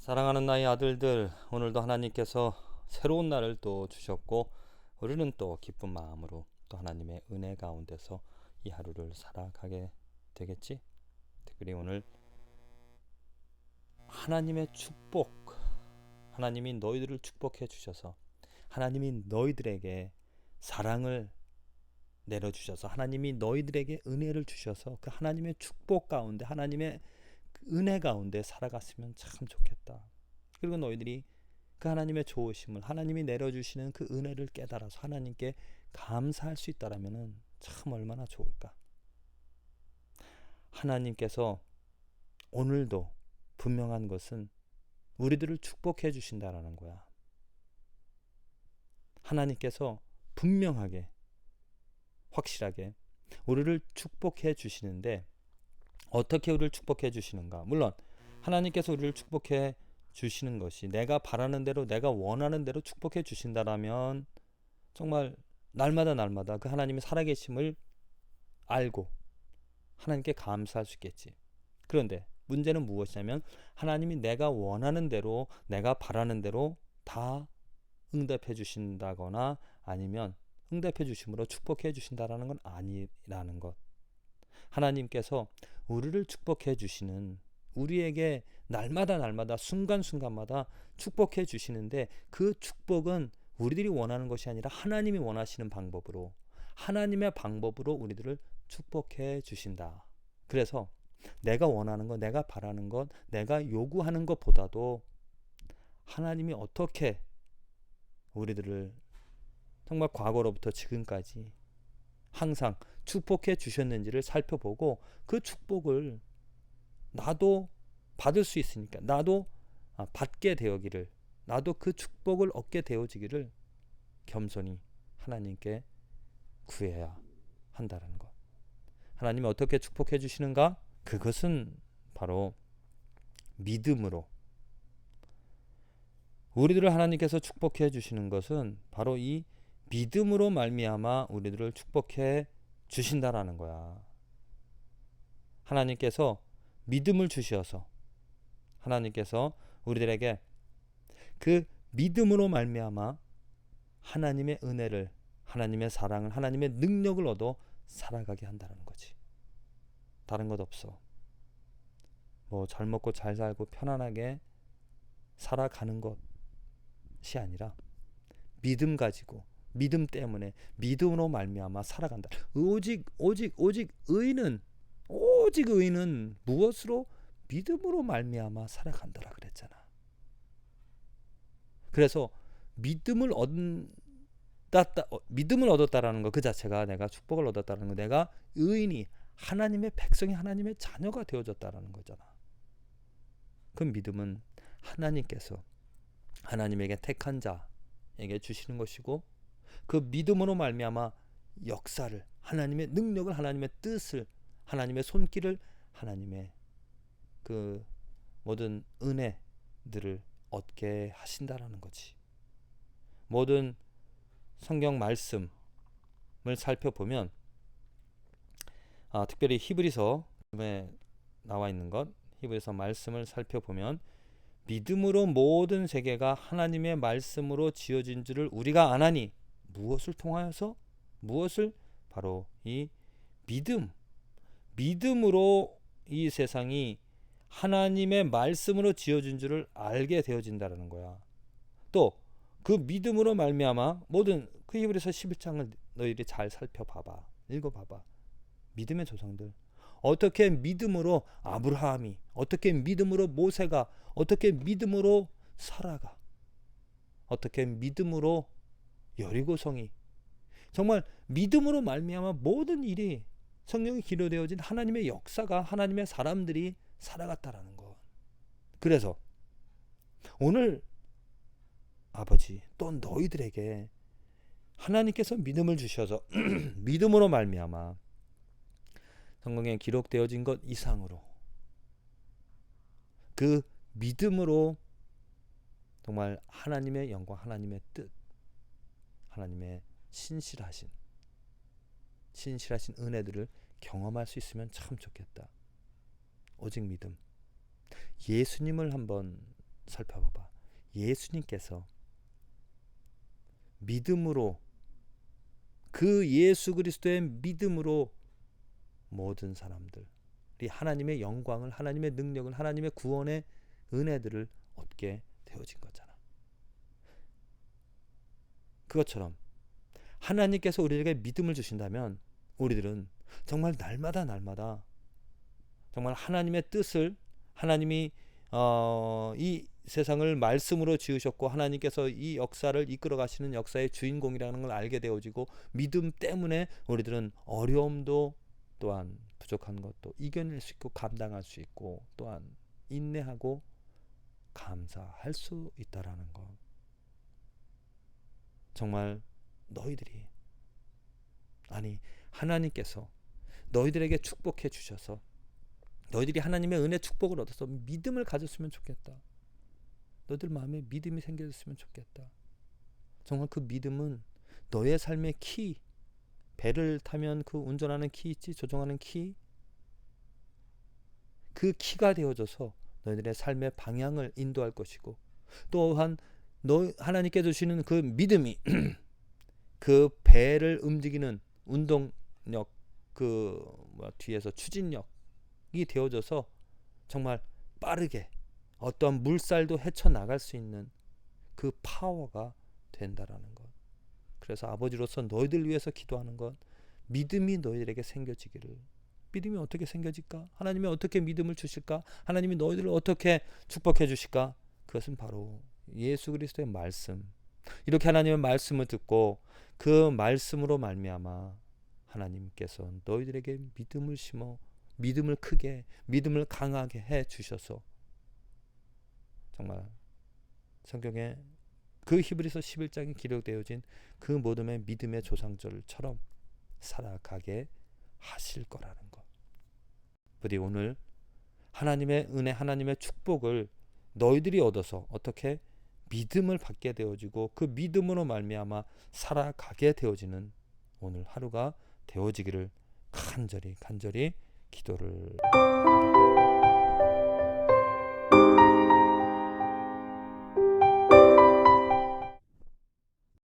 사랑하는 나의 아들들, 오늘도 하나님께서 새로운 날을 또 주셨고 우리는 또 기쁜 마음으로 또 하나님의 은혜 가운데서 이 하루를 살아가게 되겠지? 특별히 오늘 하나님의 축복, 하나님이 너희들을 축복해 주셔서 하나님이 너희들에게 사랑을 내려주셔서 하나님이 너희들에게 은혜를 주셔서 그 하나님의 축복 가운데 하나님의 그 은혜 가운데 살아갔으면 참 좋겠다. 그리고 너희들이 그 하나님의 좋으심을 하나님이 내려주시는 그 은혜를 깨달아서 하나님께 감사할 수 있다라면 참 얼마나 좋을까. 하나님께서 오늘도 분명한 것은 우리들을 축복해 주신다라는 거야. 하나님께서 분명하게 확실하게 우리를 축복해 주시는데 어떻게 우리를 축복해 주시는가? 물론 하나님께서 우리를 축복해 주시는 것이 내가 바라는 대로 내가 원하는 대로 축복해 주신다라면 정말 날마다 그 하나님의 살아계심을 알고 하나님께 감사할 수 있겠지. 그런데 문제는 무엇이냐면 하나님이 내가 원하는 대로 내가 바라는 대로 다 응답해 주신다거나 아니면 응답해 주심으로 축복해 주신다라는 건 아니라는 것. 하나님께서 우리를 축복해 주시는 우리에게 날마다 순간순간마다 축복해 주시는데 그 축복은 우리들이 원하는 것이 아니라 하나님이 원하시는 방법으로 하나님의 방법으로 우리들을 축복해 주신다. 그래서 내가 원하는 것, 내가 바라는 것, 내가 요구하는 것보다도 하나님이 어떻게 우리들을 정말 과거로부터 지금까지 항상 축복해 주셨는지를 살펴보고 그 축복을 나도 받을 수 있으니까 나도 받게 되어기를 나도 그 축복을 얻게 되어지기를 겸손히 하나님께 구해야 한다는 것. 하나님이 어떻게 축복해 주시는가? 그것은 바로 믿음으로 우리들을 하나님께서 축복해 주시는 것은 바로 이 믿음으로 말미암아 우리들을 축복해 주신다라는 거야. 하나님께서 믿음을 주셔서 하나님께서 우리들에게 그 믿음으로 말미암아 하나님의 은혜를 하나님의 사랑을 하나님의 능력을 얻어 살아가게 한다는 거지. 다른 것 없어. 뭐 잘 먹고 잘 살고 편안하게 살아가는 것이 아니라 믿음 가지고 믿음 때문에 믿음으로 말미암아 살아간다. 오직 의인은 무엇으로 믿음으로 말미암아 살아간다라 그랬잖아. 그래서 믿음을 얻었다라는 것 그 자체가 내가 축복을 얻었다는 거, 내가 의인이 하나님의 백성이 하나님의 자녀가 되어졌다라는 거잖아. 그 믿음은 하나님께서 하나님에게 택한 자에게 주시는 것이고 그 믿음으로 말미암아 역사를 하나님의 능력을 하나님의 뜻을 하나님의 손길을 하나님의 그 모든 은혜들을 얻게 하신다라는 거지. 모든 성경 말씀을 살펴보면 특별히 히브리서에 나와 있는 것 히브리서 말씀을 살펴보면 믿음으로 모든 세계가 하나님의 말씀으로 지어진 줄을 우리가 아나니 무엇을 통하여서 무엇을 바로 이 믿음으로 이 세상이 하나님의 말씀으로 지어진 줄을 알게 되어진다라는 거야. 또 그 믿음으로 말미암아 모든 그 히브리서 11장을 너희들이 잘 살펴봐봐. 읽어봐봐. 믿음의 조상들 어떻게 믿음으로 아브라함이 어떻게 믿음으로 모세가 어떻게 믿음으로 사라가 어떻게 믿음으로 여리고성이 정말 믿음으로 말미암아 모든 일이 성경에 기록되어진 하나님의 역사가 하나님의 사람들이 살아갔다라는 것. 그래서 오늘 아버지 또 너희들에게 하나님께서 믿음을 주셔서 믿음으로 말미암아 성경에 기록되어진 것 이상으로 그 믿음으로 정말 하나님의 영광 하나님의 뜻 하나님의 신실하신 은혜들을 경험할 수 있으면 참 좋겠다. 오직 믿음. 예수님을 한번 살펴봐봐. 예수님께서 믿음으로, 그 예수 그리스도의 믿음으로 모든 사람들이 하나님의 영광을, 하나님의 능력을, 하나님의 구원의 은혜들을 얻게 되어진 거잖아. 그것처럼 하나님께서 우리에게 믿음을 주신다면 우리들은 정말 날마다 정말 하나님의 뜻을, 하나님이 이 세상을 말씀으로 지으셨고 하나님께서 이 역사를 이끌어 가시는 역사의 주인공이라는 걸 알게 되어지고, 믿음 때문에 우리들은 어려움도 또한 부족한 것도 이겨낼 수 있고 감당할 수 있고 또한 인내하고 감사할 수 있다라는 것. 정말 너희들이, 아니 하나님께서 너희들에게 축복해 주셔서 너희들이 하나님의 은혜 축복을 얻어서 믿음을 가졌으면 좋겠다. 너희들 마음에 믿음이 생겨졌으면 좋겠다. 정말 그 믿음은 너의 삶의 키, 배를 타면 그 운전하는 키 있지, 조종하는 키, 그 키가 되어져서 너희들의 삶의 방향을 인도할 것이고, 또한 하나님께 주시는 그 믿음이 그 배를 움직이는 운동력, 뒤에서 추진력이 되어져서 정말 빠르게 어떤 물살도 헤쳐나갈 수 있는 그 파워가 된다라는 것. 그래서 아버지로서 너희들 위해서 기도하는 것, 믿음이 너희들에게 생겨지기를. 믿음이 어떻게 생겨질까? 하나님이 어떻게 믿음을 주실까? 하나님이 너희들을 어떻게 축복해 주실까? 그것은 바로 예수 그리스도의 말씀. 이렇게 하나님의 말씀을 듣고 그 말씀으로 말미암아 하나님께서 너희들에게 믿음을 심어 믿음을 크게, 믿음을 강하게 해 주셔서 정말 성경에 그 히브리서 11장에 기록되어진 그 모든의 믿음의 조상들처럼 살아가게 하실 거라는 것. 부디 오늘 하나님의 은혜, 하나님의 축복을 너희들이 얻어서 어떻게 믿음을 받게 되어지고 그 믿음으로 말미암아 살아가게 되어지는 오늘 하루가 되어지기를 간절히 기도를 합니다.